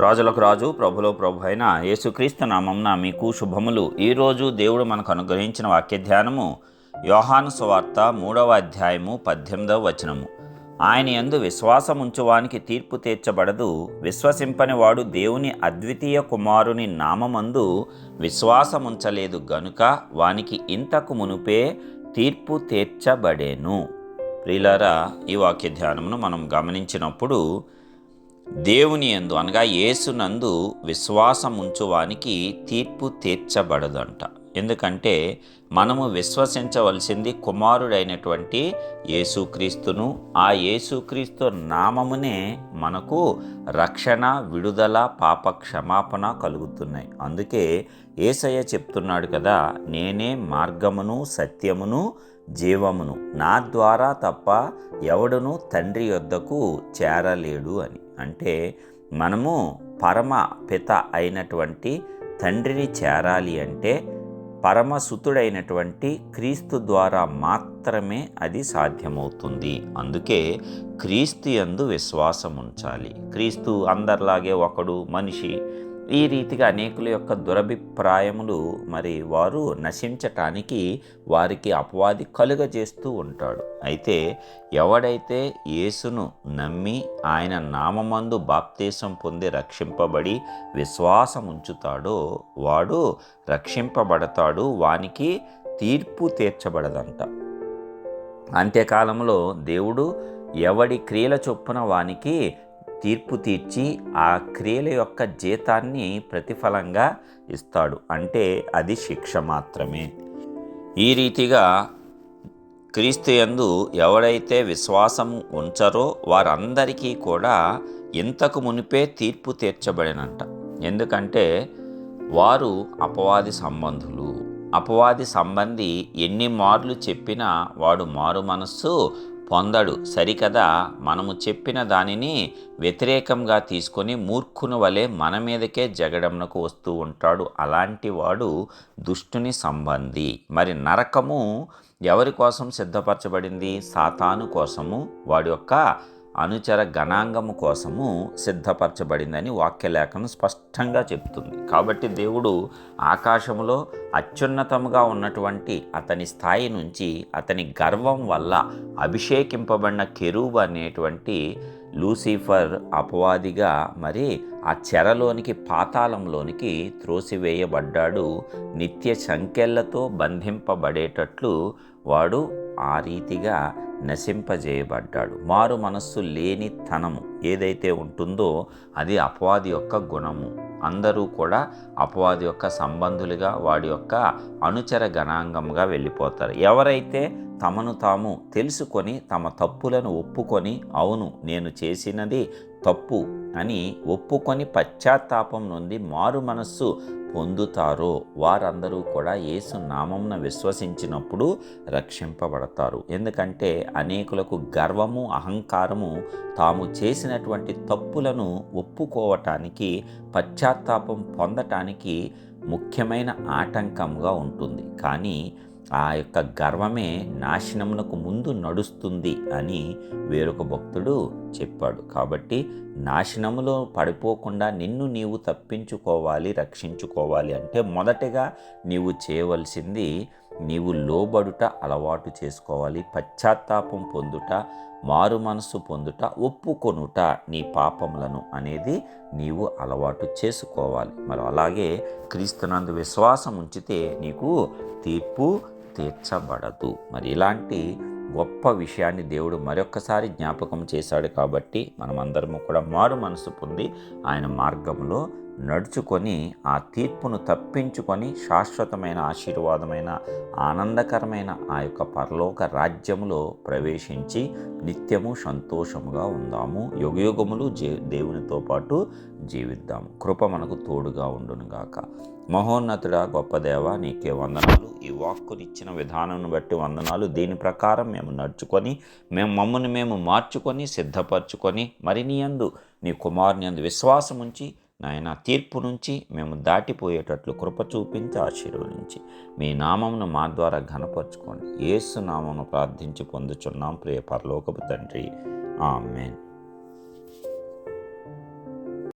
రాజులకు రాజు ప్రభులో ప్రభు అయిన యేసుక్రీస్తు నామమున మీకు శుభములు. ఈరోజు దేవుడు మనకు అనుగ్రహించిన వాక్య ధ్యానము యోహాను సువార్త 3వ అధ్యాయము 18వ వచనము. ఆయన యందు విశ్వాసముంచువానికి తీర్పు తీర్చబడదు, విశ్వసింపని వాడు దేవుని అద్వితీయ కుమారుని నామమందు విశ్వాసముంచలేదు గనుక వానికి ఇంతకు మునుపే తీర్పు తీర్చబడేను. ప్రియులారా, ఈ వాక్య ధ్యానమును మనం గమనించినప్పుడు దేవుని యందు అనగా యేసునందు విశ్వాసముంచువానికి తీర్పు తీర్చబడదంట. ఎందుకంటే మనము విశ్వసించవలసింది కుమారుడైనటువంటి యేసుక్రీస్తును. ఆ యేసుక్రీస్తు నామమునే మనకు రక్షణ, విడుదల, పాప క్షమాపణ కలుగుతున్నాయి. అందుకే యేసయ్య చెప్తున్నాడు కదా, నేనే మార్గమును సత్యమును జీవమును, నా ద్వారా తప్ప ఎవడును తండ్రి యొద్దకు చేరలేడు అని. అంటే మనము పరమ పిత అయినటువంటి తండ్రిని చేరాలి అంటే పరమసుతుడైనటువంటి క్రీస్తు ద్వారా మాత్రమే అది సాధ్యమవుతుంది. అందుకే క్రీస్తు యందు విశ్వాసం ఉంచాలి. క్రీస్తు అందరిలాగే ఒకడు మనిషి. ఈ రీతిగా అనేకుల యొక్క దురభిప్రాయములు వారు నశించటానికి వారికి అపవాది కలుగజేస్తూ ఉంటాడు. అయితే ఎవడైతే యేసును నమ్మి ఆయన నామమందు బాప్తీసం పొంది రక్షింపబడి విశ్వాసం ఉంచుతాడో వాడు రక్షింపబడతాడు, వానికి తీర్పు తీర్చబడదంట. అంత్యకాలంలో దేవుడు ఎవడి క్రియల చొప్పున వానికి తీర్పు తీర్చి ఆ క్రియల యొక్క జీతాన్ని ప్రతిఫలంగా ఇస్తాడు. అంటే అది శిక్ష మాత్రమే. ఈ రీతిగా క్రీస్తు యందు ఎవడైతే విశ్వాసము ఉంచరో వారందరికీ కూడా ఇంతకు మునిపే తీర్పు తీర్చబడినంట. ఎందుకంటే వారు అపవాది సంబంధులు. అపవాది సంబంధి ఎన్ని మార్లు చెప్పినా వాడు మారు మనస్సు పొందడు. సరికదా, మనము చెప్పిన దానిని వ్యతిరేకంగా తీసుకొని మూర్ఖుని వలె మన మీదకే జగడంనకు వస్తూ ఉంటాడు. అలాంటి వాడు దుష్టుని సంబంధి. నరకము ఎవరి కోసం సిద్ధపరచబడింది? సాతాను కోసము, వాడి యొక్క అనుచర గణాంగము కోసము సిద్ధపరచబడిందని వాక్యలేఖనం స్పష్టంగా చెప్తుంది. కాబట్టి దేవుడు ఆకాశములో అత్యున్నతముగా ఉన్నటువంటి అతని స్థాయి నుంచి అతని గర్వం వల్ల అభిషేకింపబడిన కెరూబు అనేటువంటి లూసిఫర్ అపవాదిగా ఆ చెరలోనికి, పాతాళంలోనికి త్రోసివేయబడ్డాడు. నిత్య సంకెళ్లతో బంధింపబడేటట్లు వాడు ఆ రీతిగా నశింపజేయబడ్డాడు. మారు మనస్సు లేని తనము ఏదైతే ఉంటుందో అది అపవాది యొక్క గుణము. అందరూ కూడా అపవాది యొక్క సంబంధులుగా, వాడి యొక్క అనుచర గణాంగంగా వెళ్ళిపోతారు. ఎవరైతే తమను తాము తెలుసుకొని తమ తప్పులను ఒప్పుకొని, అవును నేను చేసినది తప్పు అని ఒప్పుకొని పశ్చాత్తాపం నుండి మారు మనస్సు పొందుతారో వారందరూ కూడా యేసు నామమున విశ్వసించినప్పుడు రక్షింపబడతారు. ఎందుకంటే అనేకులకు గర్వము, అహంకారము తాము చేసినటువంటి తప్పులను ఒప్పుకోవటానికి, పశ్చాత్తాపం పొందటానికి ముఖ్యమైన ఆటంకంగా ఉంటుంది. కానీ ఆ యొక్క గర్వమే నాశనమునకు ముందు నడుస్తుంది అని వేరొక భక్తుడు చెప్పాడు. కాబట్టి నాశనములో పడిపోకుండా నిన్ను నీవు తప్పించుకోవాలి, రక్షించుకోవాలి అంటే మొదటగా నీవు చేయవలసింది నీవు లోబడుట అలవాటు చేసుకోవాలి. పశ్చాత్తాపం పొందుట, మారు మనస్సు పొందుట, ఒప్పుకొనుట నీ పాపములను అనేది నీవు అలవాటు చేసుకోవాలి. అలాగే క్రీస్తునందు విశ్వాసం ఉంచితే నీకు తీర్పు తీర్చబడదు. ఇలాంటి గొప్ప విషయాన్ని దేవుడు మరొక్కసారి జ్ఞాపకం చేశాడు. కాబట్టి మనమందరము కూడా మారు మనసు పొంది ఆయన మార్గంలో నడుచుకొని ఆ తీర్పును తప్పించుకొని శాశ్వతమైన, ఆశీర్వాదమైన, ఆనందకరమైన ఆ యొక్క పరలోక రాజ్యములో ప్రవేశించి నిత్యము సంతోషముగా ఉందాము. యుగయుగములు దేవునితో పాటు జీవిద్దాము. కృప మనకు తోడుగా ఉండునుగాక. మహోన్నతుడా, గొప్ప దేవ, నీకే వందనాలు. ఈ వాక్కునిచ్చిన విధానం బట్టి వందనాలు. దీని ప్రకారం మేము నడుచుకొని మమ్మల్ని మార్చుకొని సిద్ధపరచుకొని నీ యందు, నీ కుమారుని యందు విశ్వాసం ఉంచి నాయన తీర్పు నుంచి మేము దాటిపోయేటట్లు కృప చూపించి ఆశీర్వదించి మీ నామమును మా ద్వారా ఘనపరచుకోండి. యేసు నామమును ప్రార్థించి పొందుచున్నాం ప్రియ పరలోకపు తండ్రి. ఆమేన్.